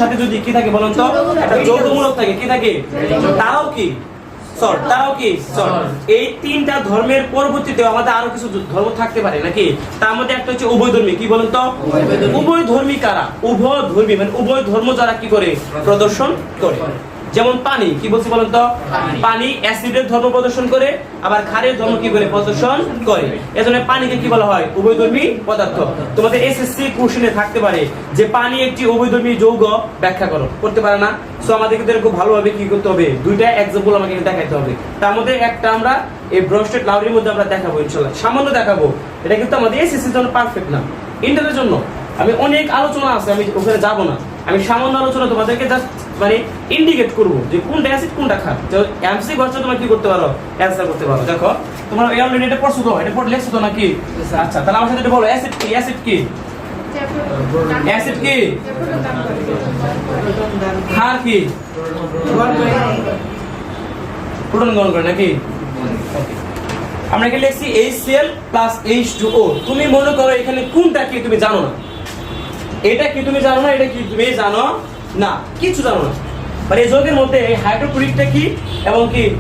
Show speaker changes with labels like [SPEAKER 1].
[SPEAKER 1] সাথে যদি কি থাকে বলুন তো, একটা যৌগমূলক থাকে, কি থাকে, তারাও কি এই তিনটা ধর্মের পরবর্তীতে আমাদের আরো কিছু ধর্ম থাকতে পারে নাকি? তার মধ্যে একটা হচ্ছে উভয় ধর্মী, কি বলেন তো, উভয় ধর্মী কারা? উভয় ধর্মী মানে উভয় ধর্ম যারা কি করে প্রদর্শন করে। যেমন পানি, কি বলছি বলেন তো, পানি অ্যাসিডের ধর্ম প্রদর্শন করে, আবার ক্ষারের ধর্ম কি করে প্রদর্শন করে। এজন্য পানিকে কি বলা হয়? উভয়ধর্মী পদার্থ। তোমাদের এসএসসি কোশ্চেনে থাকতে পারে যে পানি একটি উভয়ধর্মী যৌগ, ব্যাখ্যা করো, করতে পারে না? সো আমাদেরকে খুব ভালোভাবে কি করতে হবে, দুইটা এক্সাম্পল আমাকে দেখাতে হবে। তার মধ্যে একটা আমরা এই ব্রনস্টেড লাউরির মধ্যে আমরা দেখাবো, ইনশাআল্লাহ সামান্য দেখাবো। এটা কিন্তু আমাদের এসএসসির জন্য পারফেক্ট না, ইন্টারের জন্য আমি অনেক আলোচনা আছে, আমি ওখানে যাব না। আমি সামান্য আলোচনা তোমাদেরকে জাস্ট মানে ইন্ডিকেট করবো যে কোনটা অ্যাসিড কোনটা ক্ষার। এমসি কোশ্চেন তোমরা কি করতে পারো, অ্যানসার করতে পারো। দেখো তোমরা অলরেডি এটা পড়ছো তো, এটা পড়ে লিখছো তো নাকি? আচ্ছা, তাহলে আমার সাথে এটা বলো, অ্যাসিড কি? অ্যাসিড কি? অ্যাসিড কি? ক্ষার কি? প্রোটন গ্রহণ করে নাকি? আমরা এখানে লিখছি HCl প্লাস H2O। তুমি মনে করো এখানে কোনটা কি তুমি জানো না, এটা কি তুমি জানো না, এটা কি তুমি জানো না, কিছু জানো না। মানে এই যৌগের মধ্যে হাইড্রোক্লোরিকটা কি এবং কি